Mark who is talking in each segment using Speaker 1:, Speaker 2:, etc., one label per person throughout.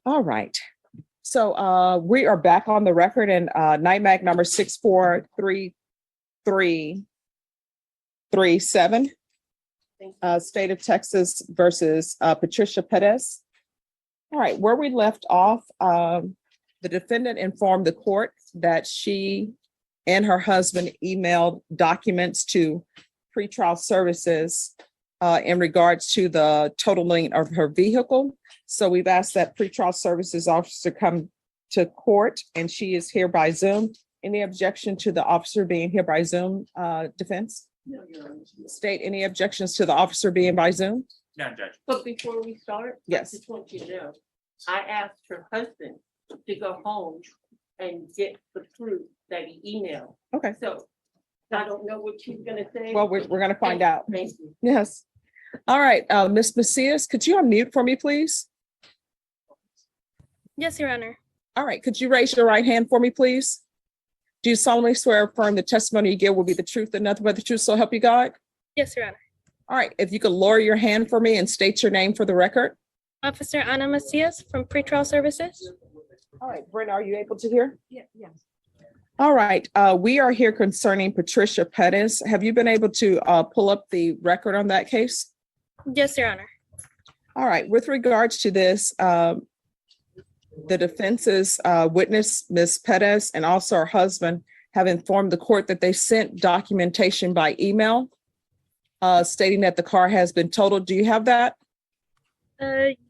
Speaker 1: All right. So we are back on the record in NIMAC number 643337, State of Texas versus Patricia Perez. All right, where we left off, the defendant informed the court that she and her husband emailed documents to pretrial services in regards to the totaling of her vehicle. So we've asked that pretrial services officer come to court, and she is here by Zoom. Any objection to the officer being here by Zoom, defense?
Speaker 2: No, Your Honor.
Speaker 1: State any objections to the officer being by Zoom?
Speaker 3: No, Judge.
Speaker 2: But before we start,
Speaker 1: Yes.
Speaker 2: I just want you to know, I asked her husband to go home and get the proof that he emailed.
Speaker 1: Okay,
Speaker 2: So I don't know what she's gonna say.
Speaker 1: well, we're going to find out.
Speaker 2: Thank you.
Speaker 1: Yes. All right, Ms. Macias, could you unmute for me, please?
Speaker 4: Yes, Your Honor.
Speaker 1: All right, could you raise your right hand for me, please? Do you solemnly swear or affirm the testimony you give will be the truth and nothing but the truth, so help you God?
Speaker 4: Yes, Your Honor.
Speaker 1: All right, if you could lower your hand for me and state your name for the record.
Speaker 4: Officer Ana Macias from Pretrial Services.
Speaker 1: All right, Brenda, are you able to hear?
Speaker 2: Yes.
Speaker 1: All right, we are here concerning Patricia Perez. Have you been able to pull up the record on that case?
Speaker 4: Yes, Your Honor.
Speaker 1: All right, with regards to this, the defense's witness, Ms. Perez, and also her husband have informed the court that they sent documentation by email stating that the car has been totaled. Do you have that?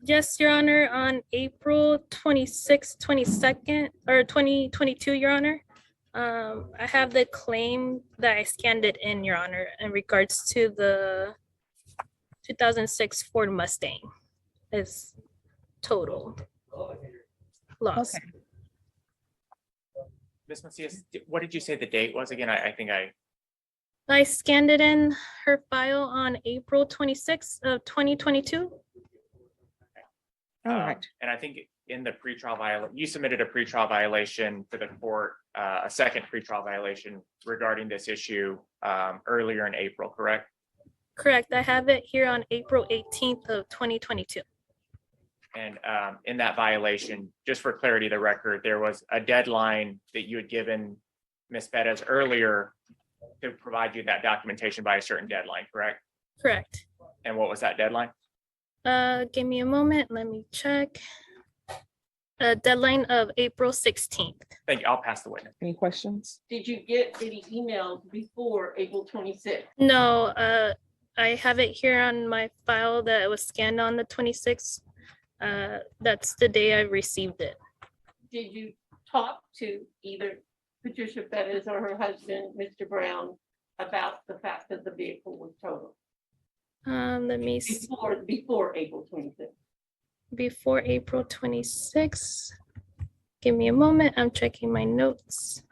Speaker 4: Yes, Your Honor, on April 26th, 22nd, or 2022, Your Honor. I have the claim that I scanned it in, Your Honor, in regards to the 2006 Ford Mustang is total loss.
Speaker 1: Okay.
Speaker 3: Ms. Macias, what did you say the date was again? I think I,
Speaker 4: I scanned it in her file on April 26th of 2022.
Speaker 1: All right.
Speaker 3: and I think in the pretrial violation, you submitted a pretrial violation to the court, a second pretrial violation regarding this issue earlier in April, correct?
Speaker 4: Correct. I have it here on April 18th of 2022.
Speaker 3: And in that violation, just for clarity of the record, there was a deadline that you had given Ms. Perez earlier to provide you that documentation by a certain deadline, correct?
Speaker 4: Correct.
Speaker 3: And what was that deadline?
Speaker 4: Give me a moment. Let me check. A deadline of April 16th.
Speaker 3: Thank you. I'll pass the witness.
Speaker 1: Any questions?
Speaker 2: Did you get any emails before April 26th?
Speaker 4: No, I have it here on my file that it was scanned on the 26th. That's the day I received it.
Speaker 2: Did you talk to either Patricia Perez or her husband, Mr. Brown, about the fact that the vehicle was totaled
Speaker 4: Let me see.
Speaker 2: before April 26th?
Speaker 4: Before April 26th. Give me a moment. I'm checking my notes.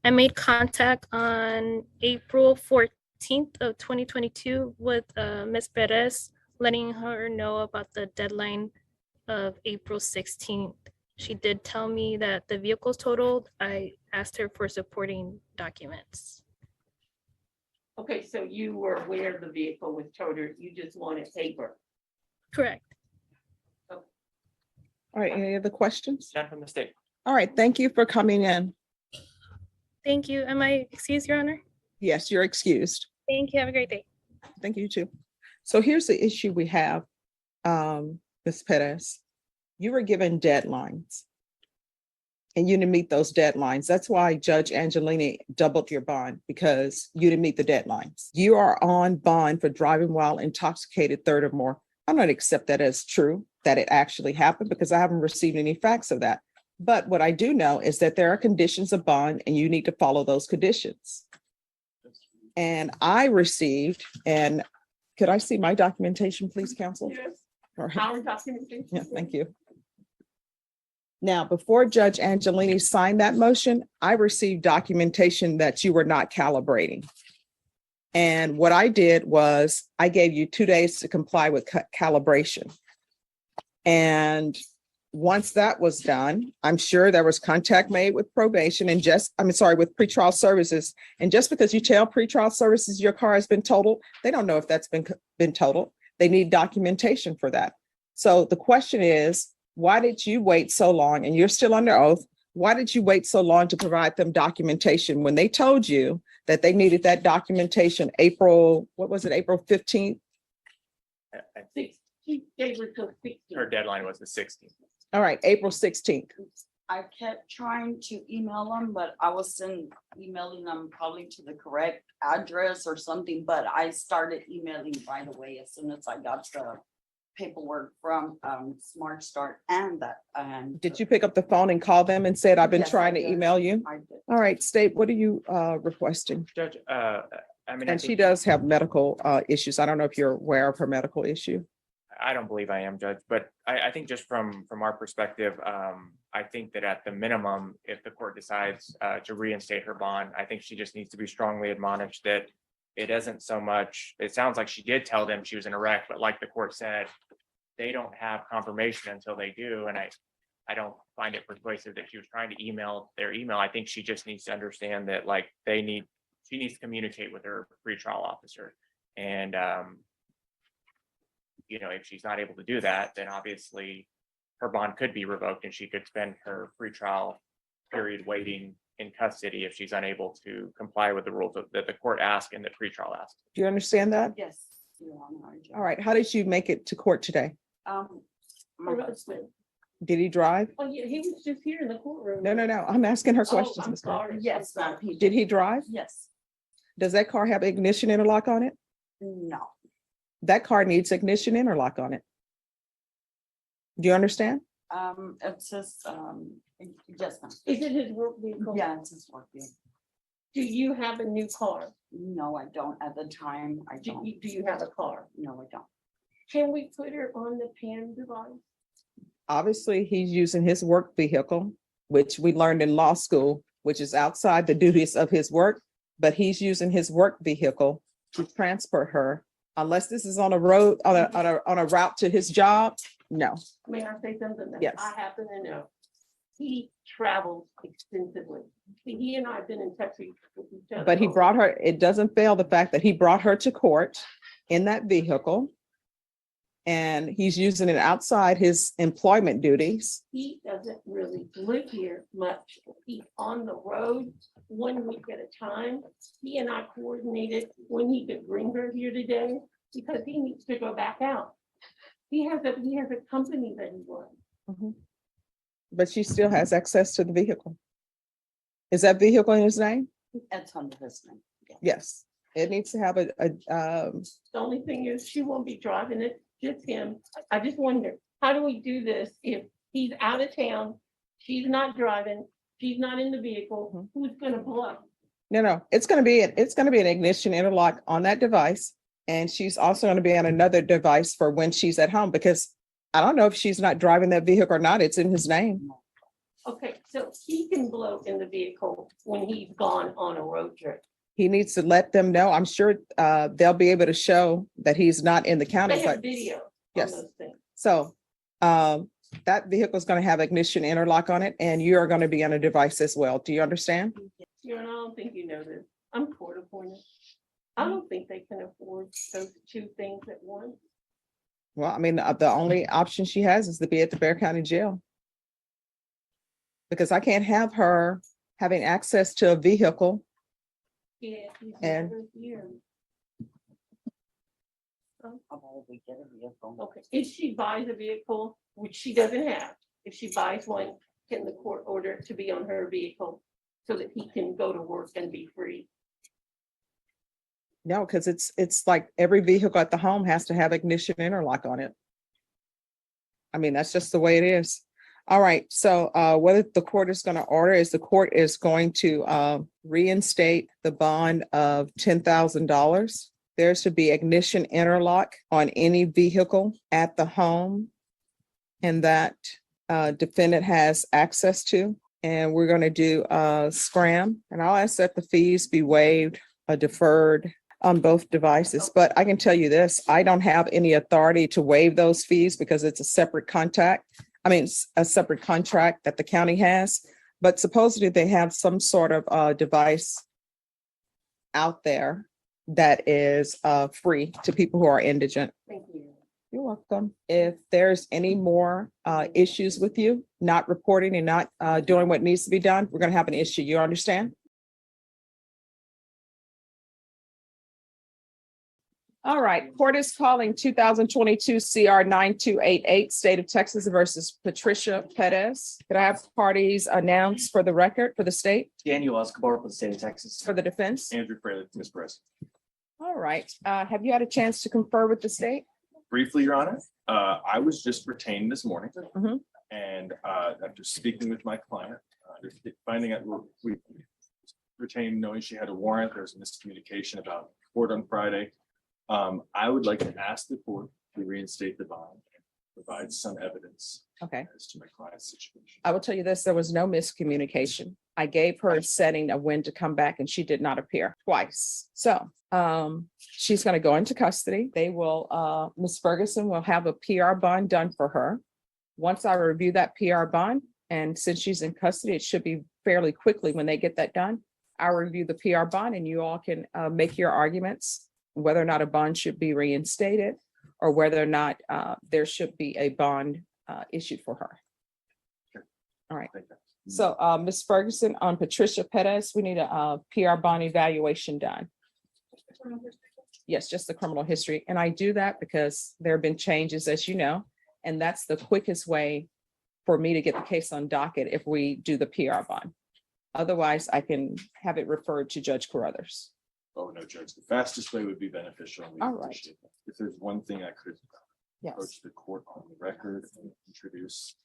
Speaker 4: I made contact on April 14th of 2022 with Ms. Perez, letting her know about the deadline of April 16th. She did tell me that the vehicle's totaled. I asked her for supporting documents.
Speaker 2: Okay, so you were aware the vehicle was totaled, you just wanted paper.
Speaker 4: Correct.
Speaker 1: All right, any other questions?
Speaker 3: None from the state.
Speaker 1: All right, thank you for coming in.
Speaker 4: Thank you. Am I excused, Your Honor?
Speaker 1: Yes, you're excused.
Speaker 4: Thank you. Have a great day.
Speaker 1: Thank you too. So here's the issue we have, Ms. Perez. You were given deadlines and you didn't meet those deadlines. That's why Judge Angelini doubled your bond, because you didn't meet the deadlines. You are on bond for driving while intoxicated, third or more. I'm not accept that as true, that it actually happened, because I haven't received any facts of that. But what I do know is that there are conditions of bond and you need to follow those conditions. And I received, and could I see my documentation, please, counsel?
Speaker 2: Yes.
Speaker 1: Or-
Speaker 2: Our documentation.
Speaker 1: Yeah, thank you. Now, before Judge Angelini signed that motion, I received documentation that you were not calibrating. And what I did was I gave you 2 days to comply with calibration. And once that was done, I'm sure there was contact made with probation and with pretrial services. And just because you tell pretrial services your car has been totaled, they don't know if that's been totaled. They need documentation for that. So the question is, why did you wait so long? And you're still under oath. Why did you wait so long to provide them documentation when they told you that they needed that documentation April, what was it, April 15th?
Speaker 2: She gave her till 16.
Speaker 3: Her deadline was the 16th.
Speaker 1: All right, April 16th.
Speaker 5: I kept trying to email them, but I wasn't emailing them probably to the correct address or something, but I started emailing right away as soon as I got the paperwork from Smart Start and that. And
Speaker 1: Did you pick up the phone and call them and said, I've been
Speaker 5: Yes, I
Speaker 1: trying to
Speaker 5: did.
Speaker 1: email you?
Speaker 5: I did.
Speaker 1: All right, State, what are you requesting?
Speaker 3: Judge, I mean, I
Speaker 1: And she
Speaker 3: think-
Speaker 1: does have medical issues. I don't know if you're aware of her medical issue.
Speaker 3: I don't believe I am, Judge, but I think just from our perspective, I think that at the minimum, if the court decides to reinstate her bond, I think she just needs to be strongly admonished that it isn't so much, it sounds like she did tell them she was in a wreck, but like the court said, they don't have confirmation until they do, and I don't find it persuasive that she was trying to email their email. I think she just needs to understand that like she needs to communicate with her pretrial officer. And you know, if she's not able to do that, then obviously her bond could be revoked and she could spend her pretrial period waiting in custody if she's unable to comply with the rules that the court asked and the pretrial asked.
Speaker 1: Do you understand that?
Speaker 5: Yes. Your Honor, I do.
Speaker 1: All right, how did you make it to court today?
Speaker 5: My
Speaker 2: Her
Speaker 5: husband,
Speaker 2: husband.
Speaker 1: Did he drive?
Speaker 2: Oh, yeah, he was just here in the courtroom.
Speaker 1: No, I'm asking her
Speaker 2: Oh,
Speaker 1: questions.
Speaker 2: I'm
Speaker 1: Ms. Clark.
Speaker 2: sorry.
Speaker 5: yes, ma'am, he
Speaker 1: Did he drive?
Speaker 5: Yes,
Speaker 1: Does that car have ignition interlock on it?
Speaker 5: no,
Speaker 1: That car needs ignition interlock on it. Do you understand?
Speaker 5: it's just, just, ma'am.
Speaker 2: Is it his work vehicle?
Speaker 5: Yeah, it's his work vehicle.
Speaker 2: Do you have a new car?
Speaker 5: No, I don't at the time, I
Speaker 2: Do
Speaker 5: don't,
Speaker 2: you have a car?
Speaker 5: no, I don't.
Speaker 2: Can we put her on the PAN device?
Speaker 1: Obviously, he's using his work vehicle, which we learned in law school, which is outside the duties of his work, but he's using his work vehicle to transport her. Unless this is on a road, on a route to his job, no.
Speaker 2: May I say something? that
Speaker 1: Yes.
Speaker 2: I happen to know. He travels extensively. See, he and I have been in touch with each other.
Speaker 1: But he brought her, it doesn't fail the fact that he brought her to court in that vehicle. And he's using it outside his employment duties.
Speaker 2: He doesn't really live here much. He's on the road 1 week at a time. He and I coordinated when he could bring her here today because he needs to go back out. He has a company that he runs.
Speaker 1: But she still has access to the vehicle. Is that vehicle in his name?
Speaker 5: It's under his name. Yeah.
Speaker 1: Yes, it needs to have a,
Speaker 2: The only thing is she won't be driving it, just him. I just wonder, how do we do this if he's out of town? She's not driving, she's not in the vehicle, who's gonna blow?
Speaker 1: no, it's gonna be an ignition interlock on that device. And she's also gonna be on another device for when she's at home, because I don't know if she's not driving that vehicle or not, it's in his name.
Speaker 2: Okay, so he can blow in the vehicle when he's gone on a road trip.
Speaker 1: He needs to let them know. I'm sure they'll be able to show that he's not in the county.
Speaker 2: They have
Speaker 1: but-
Speaker 2: video on
Speaker 1: Yes.
Speaker 2: those things.
Speaker 1: So that vehicle is going to have ignition interlock on it, and you are going to be on a device as well. Do you understand?
Speaker 2: You know, I don't think you know this. I'm court appointed. I don't think they can afford those two things at once.
Speaker 1: Well, I mean, the only option she has is to be at the Bear County Jail. Because I can't have her having access to a vehicle.
Speaker 2: Yeah. he's
Speaker 1: And-
Speaker 2: never here.
Speaker 5: How about we get a vehicle?
Speaker 2: Okay, if she buys a vehicle, which she doesn't have, if she buys one, can the court order it to be on her vehicle so that he can go to work and be free?
Speaker 1: No, because it's like every vehicle at the home has to have ignition interlock on it. I mean, that's just the way it is. All right, so whether the court is going to order is the court is going to reinstate the bond of $10,000. There should be ignition interlock on any vehicle at the home and that defendant has access to. And we're going to do scram, and I'll ask that the fees be waived, deferred on both devices. But I can tell you this, I don't have any authority to waive those fees because it's a separate a separate contract that the county has. But supposedly they have some sort of device out there that is free to people who are indigent.
Speaker 2: Thank you.
Speaker 1: You're welcome. If there's any more issues with you, not reporting and not doing what needs to be done, we're going to have an issue. You understand? All right, court is calling 2022 CR 9288, State of Texas versus Patricia Perez. Could I have parties announced for the record for the state,
Speaker 6: Daniel Escobar for the state of Texas.
Speaker 1: for the defense?
Speaker 7: Andrew Fraley, Ms. Perez.
Speaker 1: All right, have you had a chance to confer with the state?
Speaker 7: Briefly, Your Honor, I was just retained this morning.
Speaker 1: Mhm.
Speaker 7: And after speaking with my client, finding out we retained knowing she had a warrant, there was a miscommunication about court on Friday. I would like to ask the court to reinstate the bond and provide some evidence
Speaker 1: Okay.
Speaker 7: as to my client's situation.
Speaker 1: I will tell you this, there was no miscommunication. I gave her a setting of when to come back and she did not appear twice. So she's going to go into custody. They will, Ms. Ferguson will have a PR bond done for her. Once I review that PR bond, and since she's in custody, it should be fairly quickly when they get that done. I'll review the PR bond and you all can make your arguments, whether or not a bond should be reinstated or whether or not there should be a bond issued for her. All right.
Speaker 7: Thank you.
Speaker 1: So, Ms. Ferguson, on Patricia Perez, we need a PR bond evaluation done. Yes, just the criminal history. And I do that because there have been changes, as you know, and that's the quickest way for me to get the case on docket if we do the PR bond. Otherwise, I can have it referred to Judge Carruthers.
Speaker 7: Oh, no, Judge, the fastest way would be beneficial. We
Speaker 1: All right.
Speaker 7: appreciate that. If there's one thing I could
Speaker 1: Yes.
Speaker 7: approach the court on the record and introduce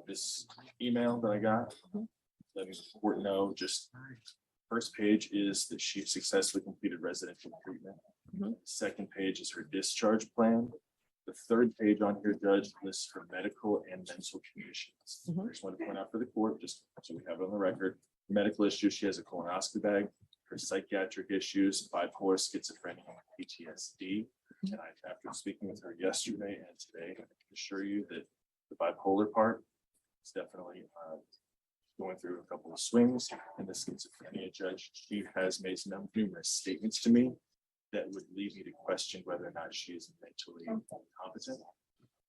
Speaker 7: this email that I got.
Speaker 1: Mhm.
Speaker 7: Letting the court know, just first page is that she successfully completed residential treatment.
Speaker 1: Mhm.
Speaker 7: Second page is her discharge plan. The third page on here, Judge, lists her medical and mental conditions. I
Speaker 1: Mhm.
Speaker 7: just want to point out for the court, just so we have it on the record, medical issues, she has a colonoscopy bag, her psychiatric issues, bipolar, schizophrenia, and PTSD. And after speaking with her yesterday and today, I can assure you that the bipolar part is definitely going through a couple of swings. And the schizophrenia, Judge, she has made some numerous statements to me that would lead me to question whether or not she is mentally competent.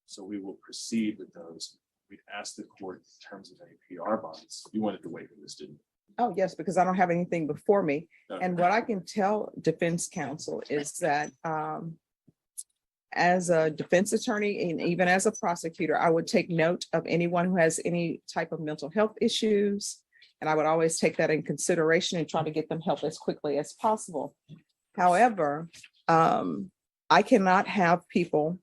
Speaker 7: So we will proceed with those. We'd ask the court in terms of any PR bonds. You wanted to wait for this, didn't you?
Speaker 1: Oh, yes, because I don't have anything before me.
Speaker 7: Okay.
Speaker 1: And what I can tell defense counsel is that as a defense attorney and even as a prosecutor, I would take note of anyone who has any type of mental health issues. And I would always take that in consideration and try to get them help as quickly as possible. However, I cannot have people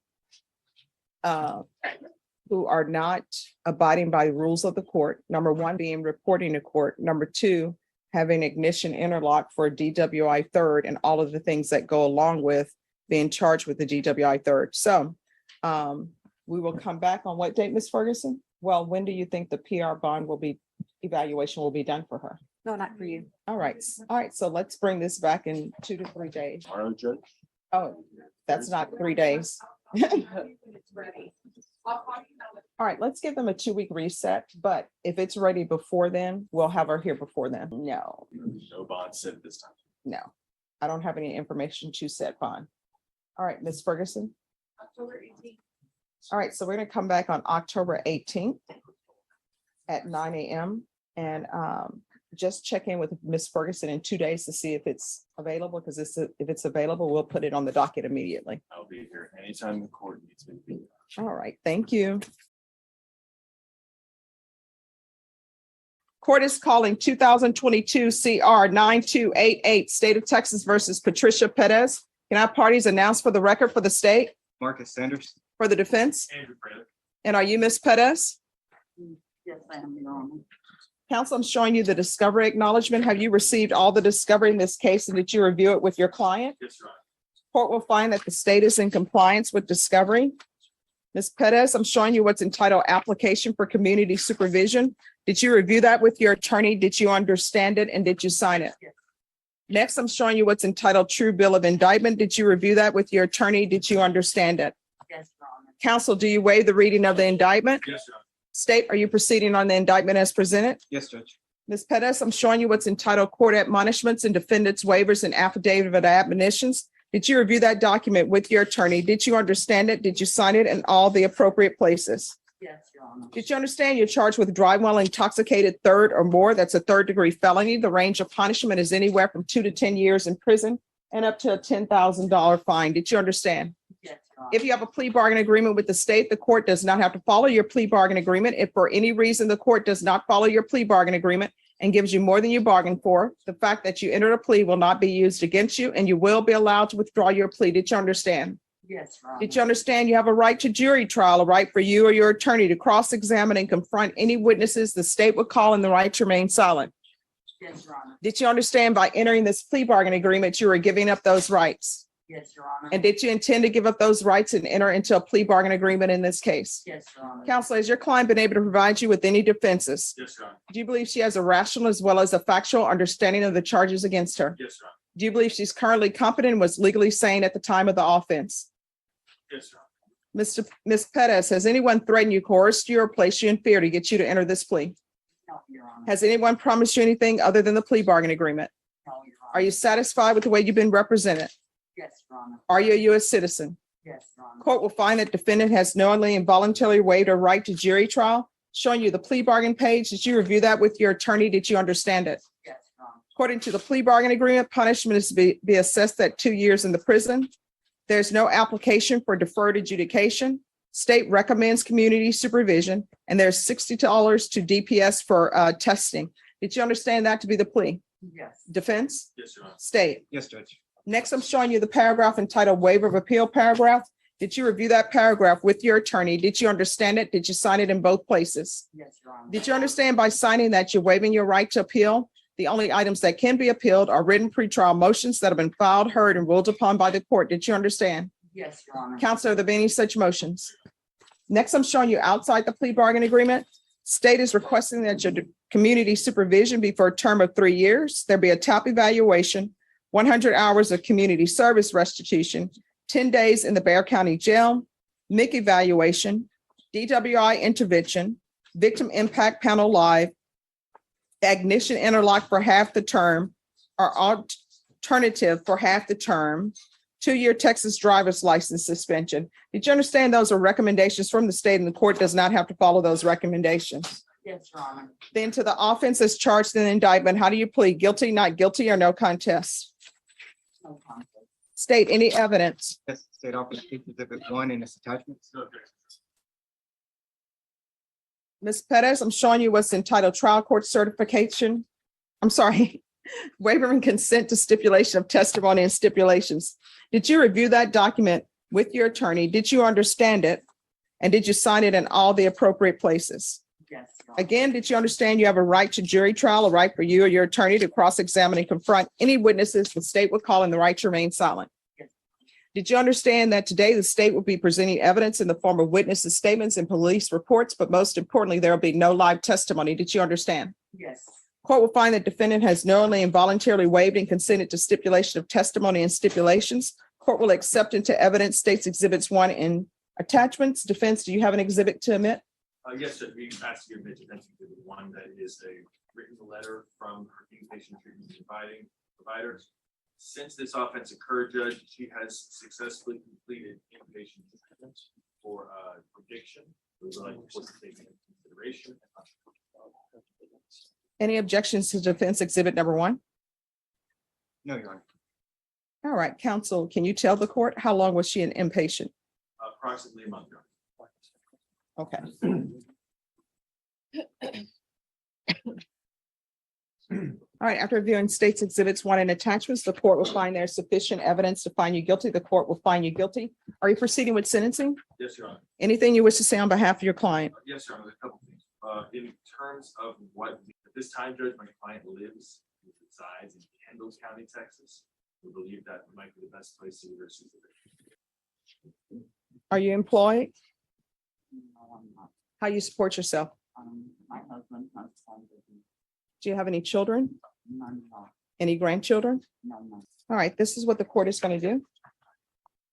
Speaker 1: who are not abiding by the rules of the court. Number one, being reporting to court. Number two, having ignition interlock for DWI third and all of the things that go along with being charged with the DWI third. So we will come back on what date, Ms. Ferguson? Well, when do you think the PR bond evaluation will be done for her?
Speaker 8: No, not for you.
Speaker 1: All right, so let's bring this back in 2 to 3 days.
Speaker 7: Tomorrow, Judge?
Speaker 1: Oh, that's not 3 days. All right, let's give them a 2-week reset, but if it's ready before then, we'll have her here before then. No,
Speaker 7: No bond set this time.
Speaker 1: no, I don't have any information to set bond. All right, Ms. Ferguson.
Speaker 2: October 18th.
Speaker 1: All right, so we're gonna come back on October 18th at 9 a.m. and just check in with Ms. Ferguson in 2 days to see if it's available, because if it's available, we'll put it on the docket immediately.
Speaker 7: I'll be here anytime the court needs me to be.
Speaker 1: All right, thank you. Court is calling 2022 CR 9288, State of Texas versus Patricia Perez. Can I have parties announced for the record for the state,
Speaker 6: Marcus Sanders.
Speaker 1: for the defense?
Speaker 7: Andrew Fraley.
Speaker 1: And are you Ms. Perez?
Speaker 5: Yes, I am, Your Honor.
Speaker 1: Counsel, I'm showing you the discovery acknowledgement. Have you received all the discovery in this case, and did you review it with your client?
Speaker 7: Yes, Your Honor.
Speaker 1: Court will find that the state is in compliance with discovery. Ms. Perez, I'm showing you what's entitled Application for Community Supervision. Did you review that with your attorney? Did you understand it and did you sign it?
Speaker 5: Yes.
Speaker 1: Next, I'm showing you what's entitled True Bill of Indictment. Did you review that with your attorney? Did you understand it?
Speaker 5: Yes, Your Honor.
Speaker 1: Counsel, do you waive the reading of the indictment?
Speaker 7: Yes, Your Honor.
Speaker 1: State, are you proceeding on the indictment as presented?
Speaker 6: Yes, Judge.
Speaker 1: Ms. Perez, I'm showing you what's entitled Court Admonishments and Defendants Waivers and Affidavit of Admonitions. Did you review that document with your attorney? Did you understand it? Did you sign it in all the appropriate places?
Speaker 5: Yes, Your Honor.
Speaker 1: Did you understand you're charged with driving while intoxicated third or more? That's a third-degree felony. The range of punishment is anywhere from 2 to 10 years in prison and up to a $10,000 fine. Did you understand?
Speaker 5: Yes, Your Honor.
Speaker 1: If you have a plea bargain agreement with the state, the court does not have to follow your plea bargain agreement. If for any reason the court does not follow your plea bargain agreement and gives you more than you bargained for, the fact that you entered a plea will not be used against you and you will be allowed to withdraw your plea. Did you understand?
Speaker 5: Yes, Your Honor.
Speaker 1: Did you understand you have a right to jury trial, a right for you or your attorney to cross-examine and confront any witnesses the state would call and the right to remain silent?
Speaker 5: Yes, Your Honor.
Speaker 1: Did you understand by entering this plea bargain agreement, you were giving up those rights?
Speaker 5: Yes, Your Honor.
Speaker 1: And did you intend to give up those rights and enter into a plea bargain agreement in this case?
Speaker 5: Yes, Your Honor.
Speaker 1: Counsel, has your client been able to provide you with any defenses?
Speaker 7: Yes, Your Honor.
Speaker 1: Do you believe she has a rational as well as a factual understanding of the charges against her?
Speaker 7: Yes, Your Honor.
Speaker 1: Do you believe she's currently competent and was legally sane at the time of the offense?
Speaker 7: Yes, Your Honor.
Speaker 1: Ms. Pettis, has anyone threatened you, coerced you, or placed you in fear to get you to enter this plea?
Speaker 5: No, Your Honor.
Speaker 1: Has anyone promised you anything other than the plea bargain agreement?
Speaker 5: No, Your Honor.
Speaker 1: Are you satisfied with the way you've been represented?
Speaker 5: Yes, Your Honor.
Speaker 1: Are you a U.S. citizen?
Speaker 5: Yes, Your Honor.
Speaker 1: Court will find that defendant has knowingly and voluntarily waived a right to jury trial, showing you the plea bargain page. Did you review that with your attorney? Did you understand it?
Speaker 5: Yes, Your Honor.
Speaker 1: According to the plea bargain agreement, punishment is to be assessed at 2 years in the prison. There's no application for deferred adjudication. State recommends community supervision, and there's $60 to DPS for testing. Did you understand that to be the plea?
Speaker 5: Yes.
Speaker 1: Defense?
Speaker 7: Yes, Your Honor.
Speaker 1: State.
Speaker 6: Yes, Judge.
Speaker 1: Next, I'm showing you the paragraph entitled Waiver of Appeal paragraph. Did you review that paragraph with your attorney? Did you understand it? Did you sign it in both places?
Speaker 5: Yes, Your Honor.
Speaker 1: Did you understand by signing that you're waiving your right to appeal? The only items that can be appealed are written pretrial motions that have been filed, heard, and ruled upon by the court. Did you understand?
Speaker 5: Yes, Your Honor.
Speaker 1: Counselor, are there any such motions? Next, I'm showing you outside the plea bargain agreement. State is requesting that your community supervision be for a term of 3 years. There be a top evaluation, 100 hours of community service restitution, 10 days in the Bexar County Jail, MIC evaluation, DWI intervention, victim impact panel live, ignition interlock for half the term, or alternative for half the term, 2-year Texas driver's license suspension. Did you understand those are recommendations from the state and the court does not have to follow those recommendations?
Speaker 5: Yes, Your Honor.
Speaker 1: Then to the offense as charged in the indictment, how do you plead? Guilty, not guilty, or no contest?
Speaker 5: No conflict.
Speaker 1: State any evidence.
Speaker 6: Yes, State Office Exhibit 1 in its attachments.
Speaker 7: Okay.
Speaker 1: Ms. Pettis, I'm showing you what's entitled trial court certification. I'm sorry, waiver and consent to stipulation of testimony and stipulations. Did you review that document with your attorney? Did you understand it? And did you sign it in all the appropriate places?
Speaker 5: Yes, Your Honor.
Speaker 1: Again, did you understand you have a right to jury trial, a right for you or your attorney to cross-examine and confront any witnesses the state would call and the right to remain silent?
Speaker 5: Yes.
Speaker 1: Did you understand that today the state will be presenting evidence in the form of witnesses' statements and police reports, but most importantly, there will be no live testimony? Did you understand?
Speaker 5: Yes.
Speaker 1: Court will find that defendant has knowingly and voluntarily waived and consented to stipulation of testimony and stipulations. Court will accept into evidence states exhibits 1 and attachments. Defense, do you have an exhibit to admit?
Speaker 7: Yes, Judge, we asked you to mention exhibit 1, that is a written letter from her inpatient treatment provider. Since this offense occurred, Judge, she has successfully completed inpatient treatment for addiction. We would like to take into consideration.
Speaker 1: Any objections to defense exhibit number 1?
Speaker 6: No, Your Honor.
Speaker 1: All right, counsel, can you tell the court how long was she an inpatient?
Speaker 7: Approximately a month. Your Honor.
Speaker 1: Okay. All right, after reviewing states exhibits 1 and attachments, the court will find there's sufficient evidence to find you guilty. The court will find you guilty. Are you proceeding with sentencing?
Speaker 7: Yes, Your Honor.
Speaker 1: Anything you wish to say on behalf of your client?
Speaker 7: Yes, Your Honor, a couple things. In terms of what, at this time, Judge, my client lives, and resides in Kendall County, Texas. We believe that might be the best place to receive it.
Speaker 1: Are you employed?
Speaker 5: No, I'm not.
Speaker 1: How you support yourself?
Speaker 5: My husband has some business.
Speaker 1: Do you have any children?
Speaker 5: None, no,
Speaker 1: Any grandchildren?
Speaker 5: no, no.
Speaker 1: All right, this is what the court is going to do.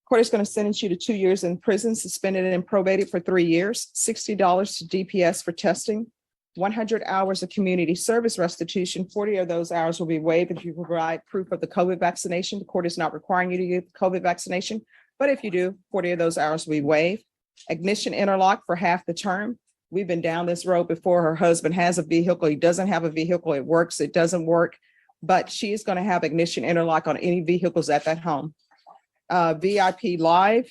Speaker 1: Court is going to sentence you to 2 years in prison, suspended and probated for 3 years, $60 to DPS for testing, 100 hours of community service restitution. 40 of those hours will be waived if you provide proof of the COVID vaccination. The court is not requiring you to get the COVID vaccination, but if you do, 40 of those hours will be waived. Ignition interlock for half the term. We've been down this road before. Her husband has a vehicle. He doesn't have a vehicle. It works, it doesn't work, but she is going to have ignition interlock on any vehicles at that home. VIP live.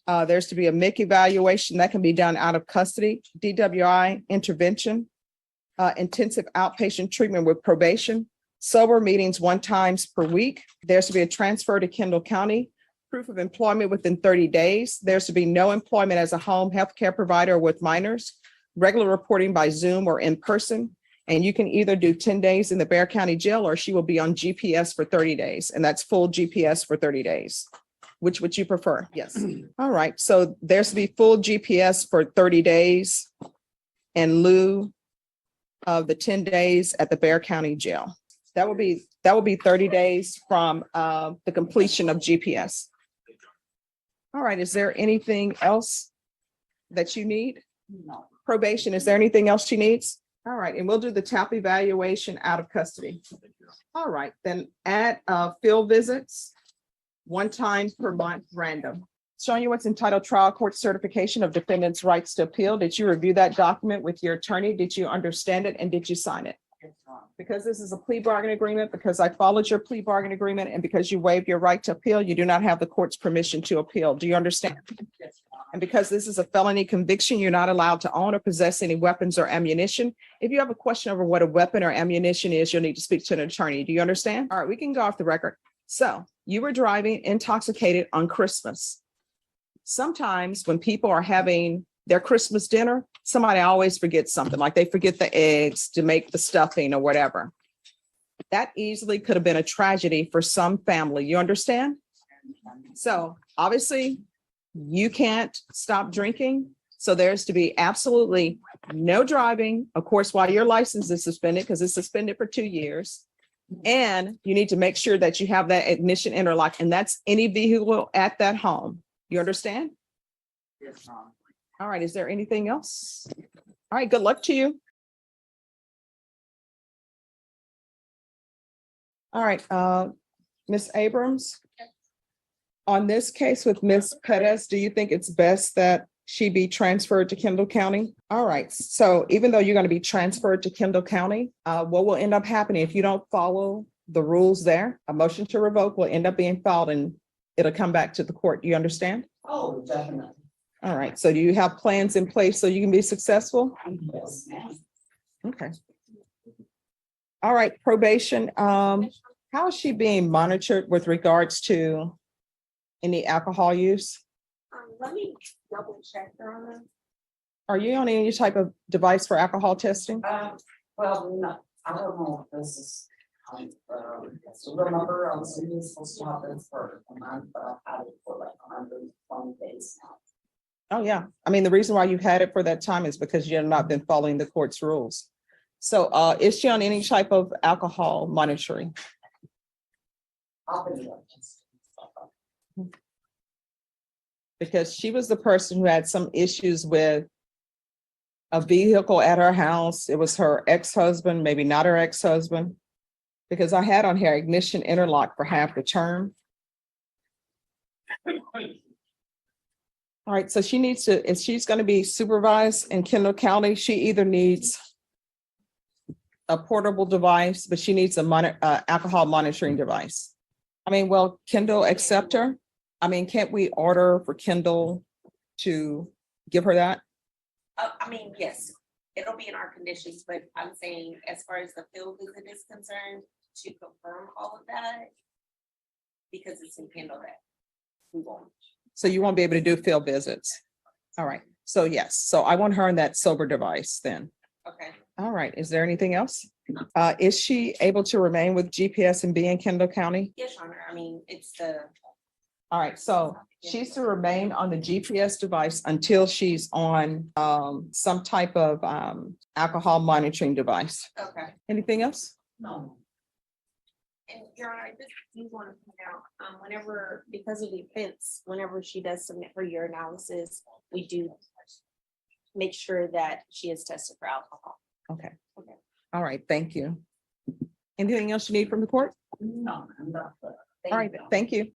Speaker 1: There's to be a MIC evaluation that can be done out of custody. DWI intervention. Intensive outpatient treatment with probation. Sober meetings 1 time per week. There's to be a transfer to Kendall County. Proof of employment within 30 days. There's to be no employment as a home healthcare provider with minors. Regular reporting by Zoom or in person. And you can either do 10 days in the Bexar County Jail, or she will be on GPS for 30 days. And that's full GPS for 30 days. Which would you prefer? Yes. All right. So there's to be full GPS for 30 days in lieu of the 10 days at the Bexar County Jail. That will be 30 days from the completion of GPS. All right. Is there anything else that you need?
Speaker 5: No.
Speaker 1: Probation, is there anything else she needs? All right, and we'll do the TAP evaluation out of custody. All right, then add field visits 1 time per month random. Showing you what's entitled Trial Court Certification of Defendant's Rights to Appeal. Did you review that document with your attorney? Did you understand it and did you sign it? Because this is a plea bargain agreement, because I followed your plea bargain agreement, and because you waived your right to appeal, you do not have the court's permission to appeal. Do you understand? And because this is a felony conviction, you're not allowed to own or possess any weapons or ammunition. If you have a question over what a weapon or ammunition is, you'll need to speak to an attorney. Do you understand? All right, we can go off the record. So you were driving intoxicated on Christmas. Sometimes when people are having their Christmas dinner, somebody always forgets something, like they forget the eggs to make the stuffing or whatever. That easily could have been a tragedy for some family. You understand? So obviously you can't stop drinking. So there's to be absolutely no driving, of course, while your license is suspended, because it's suspended for 2 years. And you need to make sure that you have that ignition interlock, and that's any vehicle at that home. You understand?
Speaker 5: Yes, Mom.
Speaker 1: All right, is there anything else? All right, good luck to you. All right, Ms. Abrams. On this case with Ms. Perez, do you think it's best that she be transferred to Kendall County? All right, so even though you're going to be transferred to Kendall County, what will end up happening if you don't follow the rules there? A motion to revoke will end up being filed and it'll come back to the court. Do you understand?
Speaker 5: Oh, definitely.
Speaker 1: All right, so do you have plans in place so you can be successful?
Speaker 5: Yes, ma'am.
Speaker 1: Okay. All right, probation. How is she being monitored with regards to any alcohol use?
Speaker 2: Let me double check, Your Honor.
Speaker 1: Are you on any type of device for alcohol testing?
Speaker 5: Well, no, I don't know if this is, so remember, I was supposed to have this for a month, but I've had it for like 120 days now.
Speaker 1: Oh, yeah. I mean, the reason why you've had it for that time is because you have not been following the court's rules. So is she on any type of alcohol monitoring?
Speaker 5: I'll be there.
Speaker 1: Because she was the person who had some issues with a vehicle at her house. It was her ex-husband, maybe not her ex-husband, because I had on here ignition interlock for half the term. All right, so she needs to, if she's going to be supervised in Kendall County, she either needs a portable device, but she needs a alcohol monitoring device. I mean, will Kendall accept her? I mean, can't we order for Kendall to give her that?
Speaker 8: I mean, yes, it'll be in our conditions, but I'm saying as far as the field visit is concerned, to confirm all of that, because it's in Kendall that we won't.
Speaker 1: So you won't be able to do field visits. All right. So yes, so I want her in that sober device then.
Speaker 8: Okay.
Speaker 1: All right. Is there anything else? Is she able to remain with GPS and be in Kendall County?
Speaker 8: Yes, Your Honor. I mean, it's the.
Speaker 1: All right. So she's to remain on the GPS device until she's on some type of alcohol monitoring device.
Speaker 8: Okay.
Speaker 1: Anything else?
Speaker 5: No.
Speaker 8: And Your Honor, I just do want to point out, whenever, because of the offense, whenever she does submit her urinalysis, we do make sure that she is tested for alcohol.
Speaker 1: Okay.
Speaker 2: Okay.
Speaker 1: All right, thank you. Anything else you need from the court?
Speaker 5: No, I'm not.
Speaker 1: All right, thank you.